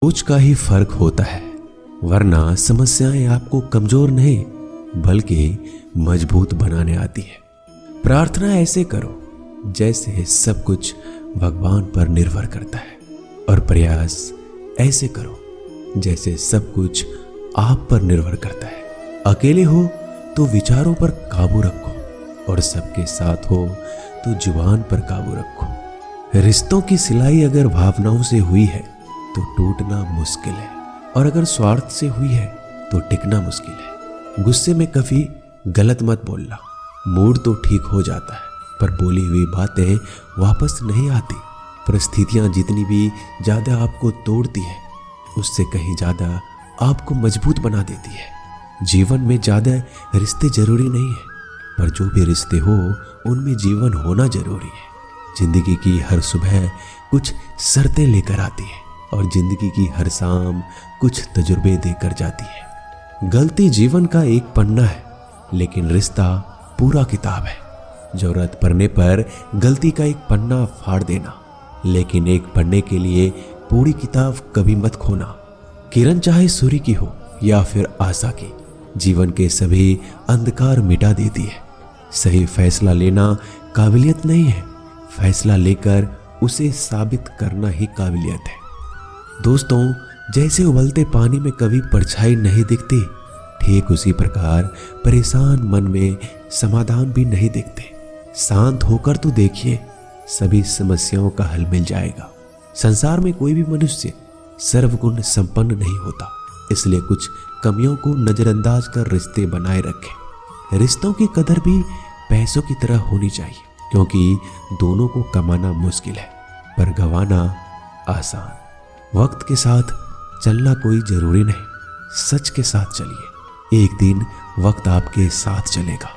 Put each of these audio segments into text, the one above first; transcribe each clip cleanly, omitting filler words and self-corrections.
सोच का ही फर्क होता है, वरना समस्याएं आपको कमजोर नहीं बल्कि मजबूत बनाने आती है। प्रार्थना ऐसे करो जैसे सब कुछ भगवान पर निर्भर करता है, और प्रयास ऐसे करो जैसे सब कुछ आप पर निर्भर करता है। अकेले हो तो विचारों पर काबू रखो, और सबके साथ हो तो जुबान पर काबू रखो। रिश्तों की सिलाई अगर भावनाओं से हुई है तो टूटना मुश्किल है, और अगर स्वार्थ से हुई है तो टिकना मुश्किल है। गुस्से में कभी गलत मत बोलना, मूड तो ठीक हो जाता है पर बोली हुई बातें वापस नहीं आती। परिस्थितियां जितनी भी ज्यादा आपको तोड़ती है, उससे कहीं ज्यादा आपको मजबूत बना देती है। जीवन में ज्यादा रिश्ते जरूरी नहीं है, पर जो भी रिश्ते हो उनमें जीवन होना जरूरी है। जिंदगी की हर सुबह कुछ शर्तें लेकर आती है, और जिंदगी की हर शाम कुछ तजुर्बे देकर जाती है। गलती जीवन का एक पन्ना है, लेकिन रिश्ता पूरा किताब है। जरूरत पड़ने पर गलती का एक पन्ना फाड़ देना, लेकिन एक पन्ने के लिए पूरी किताब कभी मत खोना। किरण चाहे सूर्य की हो या फिर आशा की, जीवन के सभी अंधकार मिटा देती है। सही फैसला लेना काबिलियत नहीं है, फैसला लेकर उसे साबित करना ही काबिलियत है। दोस्तों, जैसे उबलते पानी में कभी परछाई नहीं दिखती, ठीक उसी प्रकार परेशान मन में समाधान भी नहीं दिखते। शांत होकर तो देखिए, सभी समस्याओं का हल मिल जाएगा। संसार में कोई भी मनुष्य सर्वगुण संपन्न नहीं होता, इसलिए कुछ कमियों को नजरअंदाज कर रिश्ते बनाए रखें। रिश्तों की कदर भी पैसों की तरह होनी चाहिए, क्योंकि दोनों को कमाना मुश्किल है पर गंवाना आसान। वक्त के साथ चलना कोई जरूरी नहीं, सच के साथ चलिए, एक दिन वक्त आपके साथ चलेगा।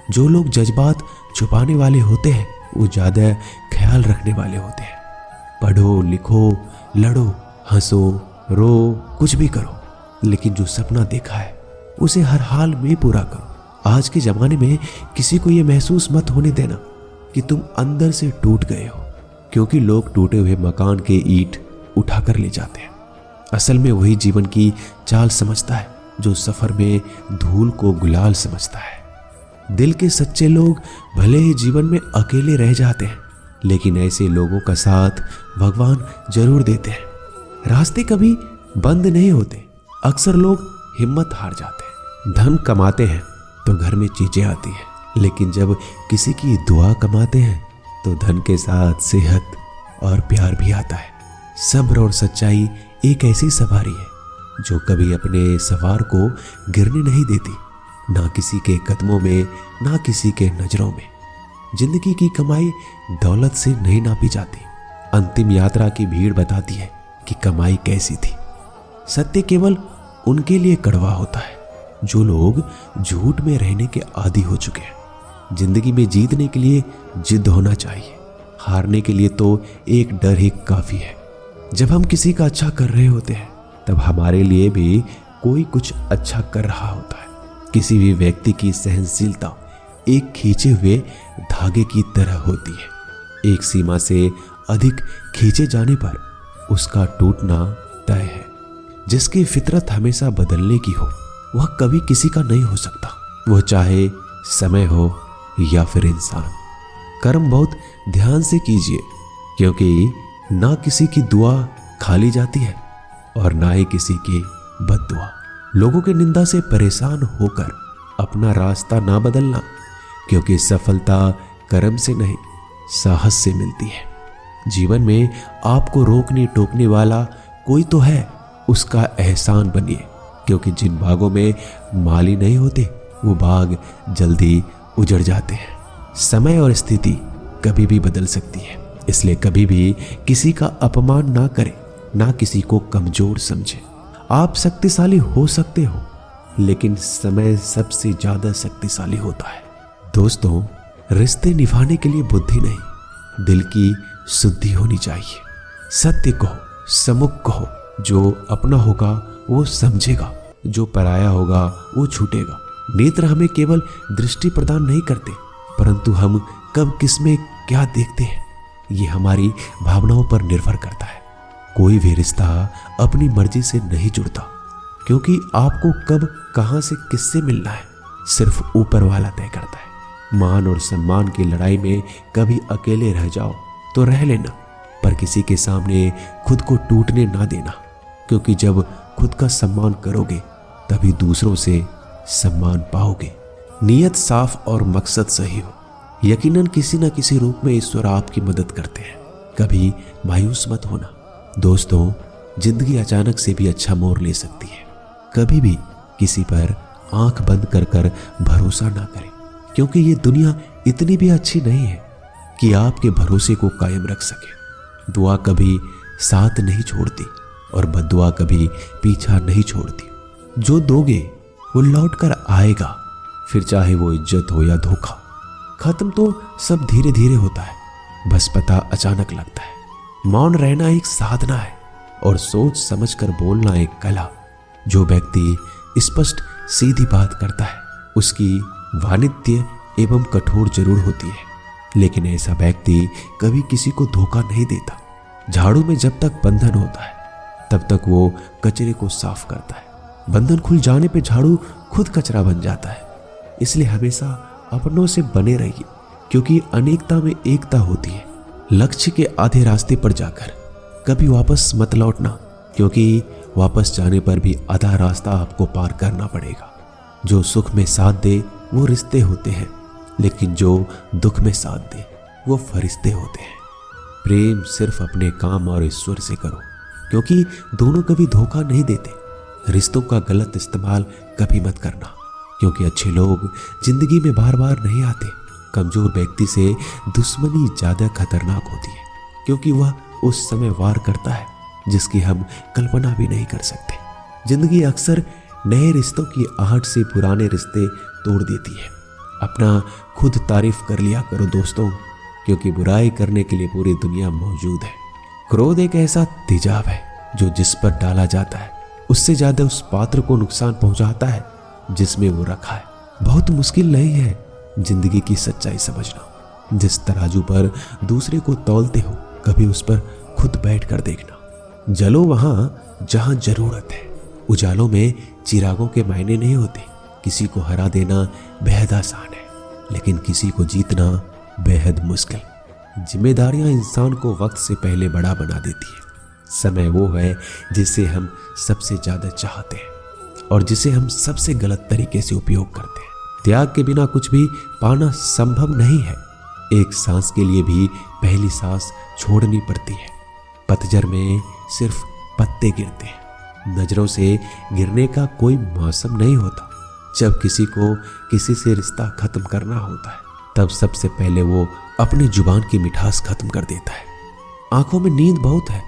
जो लोग जज्बात छुपाने वाले होते हैं वो ज्यादा ख्याल रखने वाले होते हैं। पढ़ो, लिखो, लड़ो, हंसो, रो, कुछ भी करो, लेकिन जो सपना देखा है उसे हर हाल में पूरा करो। आज के जमाने में किसी को यह महसूस मत होने देना कि तुम अंदर से टूट गए हो, क्योंकि लोग टूटे हुए मकान के ईंट उठाकर ले जाते हैं। असल में वही जीवन की चाल समझता है जो सफर में धूल को गुलाल समझता है। दिल के सच्चे लोग भले ही जीवन में अकेले रह जाते हैं, लेकिन ऐसे लोगों का साथ भगवान जरूर देते हैं। रास्ते कभी बंद नहीं होते, अक्सर लोग हिम्मत हार जाते हैं। धन कमाते हैं तो घर में चीजें आती हैं, लेकिन जब किसी की दुआ कमाते हैं तो धन के साथ सेहत और प्यार भी आता है। सब्र और सच्चाई एक ऐसी सवारी है जो कभी अपने सवार को गिरने नहीं देती, ना किसी के कदमों में, ना किसी के नजरों में। जिंदगी की कमाई दौलत से नहीं नापी जाती, अंतिम यात्रा की भीड़ बताती है कि कमाई कैसी थी। सत्य केवल उनके लिए कड़वा होता है जो लोग झूठ में रहने के आदी हो चुके हैं। जिंदगी में जीतने के लिए जिद होना चाहिए, हारने के लिए तो एक डर ही काफी है। जब हम किसी का अच्छा कर रहे होते हैं तब हमारे लिए भी कोई कुछ अच्छा कर रहा होता है। किसी भी व्यक्ति की सहनशीलता एक खींचे हुए धागे की तरह होती है। एक सीमा से अधिक खींचे जाने पर उसका टूटना तय है। जिसकी फितरत हमेशा बदलने की हो वह कभी किसी का नहीं हो सकता, वो चाहे समय हो या फिर इंसान। कर्म बहुत ध्यान से कीजिए, क्योंकि ना किसी की दुआ खाली जाती है और ना ही किसी की बद्दुआ। लोगों की निंदा से परेशान होकर अपना रास्ता ना बदलना, क्योंकि सफलता कर्म से नहीं साहस से मिलती है। जीवन में आपको रोकने टोकने वाला कोई तो है, उसका एहसान बनिए, क्योंकि जिन बागों में माली नहीं होते वो बाग जल्दी उजड़ जाते हैं। समय और स्थिति कभी भी बदल सकती है, इसलिए कभी भी किसी का अपमान ना करें, ना किसी को कमजोर समझें। आप शक्तिशाली हो सकते हो, लेकिन समय सबसे ज्यादा शक्तिशाली होता है। दोस्तों, रिश्ते निभाने के लिए बुद्धि नहीं, दिल की शुद्धि होनी चाहिए। सत्य कहो, सम्मुख कहो, जो अपना होगा वो समझेगा, जो पराया होगा वो छूटेगा। नेत्र हमें केवल दृष्टि प्रदान नहीं करते, परंतु हम कब किस में क्या देखते हैं ये हमारी भावनाओं पर निर्भर करता है। कोई भी रिश्ता अपनी मर्जी से नहीं जुड़ता, क्योंकि आपको कब कहां से किससे मिलना है सिर्फ ऊपर वाला तय करता है। मान और सम्मान की लड़ाई में कभी अकेले रह जाओ तो रह लेना, पर किसी के सामने खुद को टूटने ना देना, क्योंकि जब खुद का सम्मान करोगे तभी दूसरों से सम्मान पाओगे। नीयत साफ और मकसद सही हो, यकीनन किसी न किसी रूप में ईश्वर आपकी मदद करते हैं। कभी मायूस मत होना दोस्तों, जिंदगी अचानक से भी अच्छा मोड़ ले सकती है। कभी भी किसी पर आंख बंद कर कर भरोसा ना करें, क्योंकि ये दुनिया इतनी भी अच्छी नहीं है कि आपके भरोसे को कायम रख सके। दुआ कभी साथ नहीं छोड़ती और बद्दुआ कभी पीछा नहीं छोड़ती। जो दोगे वो लौट कर आएगा, फिर चाहे वो इज्जत हो या धोखा। खत्म तो सब धीरे धीरे होता है, बस पता अचानक लगता है। मौन रहना एक साधना है और सोच समझकर बोलना एक कला। जो व्यक्ति स्पष्ट सीधी बात करता है उसकी वाणिज्य एवं कठोर जरूर होती है, लेकिन ऐसा व्यक्ति कभी किसी को धोखा नहीं देता। झाड़ू में जब तक बंधन होता है तब तक वो कचरे को साफ करता है। बंधन खुल जाने पे झाड़ू खुद कचरा बन जाता है। इसलिए हमेशा अपनों से बने रहिए, क्योंकि अनेकता में एकता होती है। लक्ष्य के आधे रास्ते पर जाकर कभी वापस मत लौटना, क्योंकि वापस जाने पर भी आधा रास्ता आपको पार करना पड़ेगा। जो सुख में साथ दे वो रिश्ते होते हैं, लेकिन जो दुख में साथ दे वो फरिश्ते होते हैं। प्रेम सिर्फ अपने काम और ईश्वर से करो, क्योंकि दोनों कभी धोखा नहीं देते। रिश्तों का गलत इस्तेमाल कभी मत करना, क्योंकि अच्छे लोग जिंदगी में बार बार नहीं आते। कमजोर व्यक्ति से दुश्मनी ज्यादा खतरनाक होती है, क्योंकि वह उस समय वार करता है जिसकी हम कल्पना भी नहीं कर सकते। जिंदगी अक्सर नए रिश्तों की आहट से पुराने रिश्ते तोड़ देती है। अपना खुद तारीफ कर लिया करो दोस्तों, क्योंकि बुराई करने के लिए पूरी दुनिया मौजूद है। क्रोध एक ऐसा तेजाब है जो जिस पर डाला जाता है उससे ज्यादा उस पात्र को नुकसान पहुंचाता है जिसमें वो रखा है। बहुत मुश्किल नहीं है जिंदगी की सच्चाई समझना। जिस तराजू पर दूसरे को तौलते हो कभी उस पर खुद बैठ कर देखना। जलो वहां जहां जरूरत है। उजालों में चिरागों के मायने नहीं होते। किसी को हरा देना बेहद आसान है, लेकिन किसी को जीतना बेहद मुश्किल। जिम्मेदारियां इंसान को वक्त से पहले बड़ा बना देती है। समय वो है जिसे हम सबसे ज्यादा चाहते हैं और जिसे हम सबसे गलत तरीके से उपयोग करते हैं। त्याग के बिना कुछ भी पाना संभव नहीं है। एक सांस के लिए भी पहली सांस छोड़नी पड़ती है। पतझड़ में सिर्फ पत्ते गिरते हैं। नजरों से गिरने का कोई मौसम नहीं होता। जब किसी को किसी से रिश्ता खत्म करना होता है तब सबसे पहले वो अपनी जुबान की मिठास खत्म कर देता है। आंखों में नींद बहुत है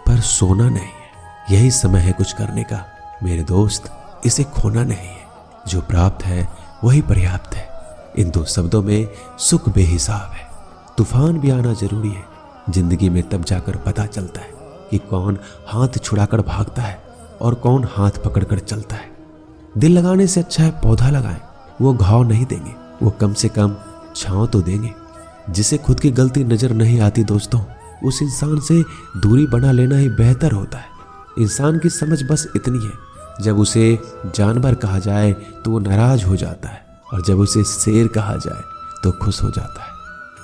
पर सोना नहीं है। यही समय है कुछ करने का मेरे दोस्त, इसे खोना नहीं है। जो प्राप्त है वही पर्याप्त है। इन दो शब्दों में सुख बेहिसाब है। तूफान भी आना जरूरी है। जिंदगी में तब जाकर पता चलता है कि कौन हाथ छुड़ाकर भागता है और कौन हाथ पकड़कर चलता है। दिल लगाने से अच्छा है पौधा लगाएं। वो घाव नहीं देंगे, वो कम से कम छांव तो देंगे। जिसे खुद की गलती नजर नहीं आती दोस्तों, उस इंसान से दूरी बना लेना ही बेहतर होता है। इंसान की समझ बस इतनी है, जब उसे जानवर कहा जाए तो वो नाराज हो जाता है और जब उसे शेर कहा जाए तो खुश हो जाता है।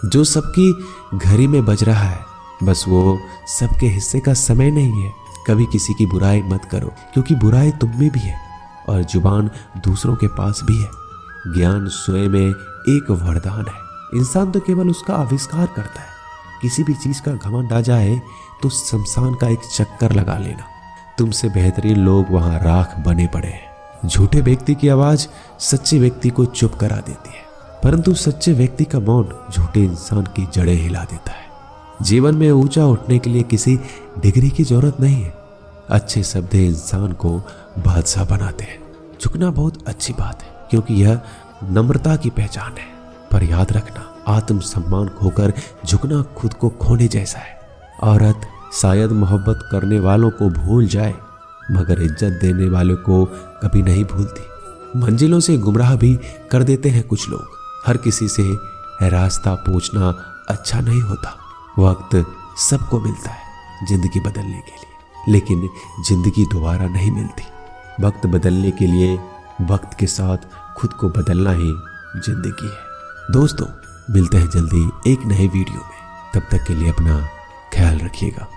जो सबकी घड़ी में बज रहा है बस वो सबके हिस्से का समय नहीं है। कभी किसी की बुराई मत करो, क्योंकि बुराई तुम में भी है और जुबान दूसरों के पास भी है। ज्ञान स्वयं में एक वरदान है। इंसान तो केवल उसका आविष्कार करता है। किसी भी चीज का घमंड आ जाए तो शमशान का एक चक्कर लगा लेना। तुमसे बेहतरीन लोग वहां राख बने पड़े हैं। झूठे व्यक्ति की आवाज सच्चे व्यक्ति को चुप करा देती है, परंतु सच्चे व्यक्ति का मौन झूठे इंसान की जड़ें हिला देता है। जीवन में ऊंचा उठने के लिए किसी डिग्री की जरूरत नहीं है। अच्छे शब्द इंसान को बादशाह बनाते हैं। झुकना बहुत अच्छी बात है, क्योंकि यह नम्रता की पहचान है। पर याद रखना, आत्मसम्मान खोकर झुकना खुद को खोने जैसा है। औरत शायद मोहब्बत करने वालों को भूल जाए, मगर इज्जत देने वालों को कभी नहीं भूलती। मंजिलों से गुमराह भी कर देते हैं कुछ लोग। हर किसी से रास्ता पूछना अच्छा नहीं होता। वक्त सबको मिलता है जिंदगी बदलने के लिए। लेकिन जिंदगी दोबारा नहीं मिलती। वक्त बदलने के लिए वक्त के साथ खुद को बदलना ही जिंदगी है। दोस्तों, मिलते हैं जल्दी एक नए वीडियो में। तब तक के लिए अपना ख्याल रखिएगा।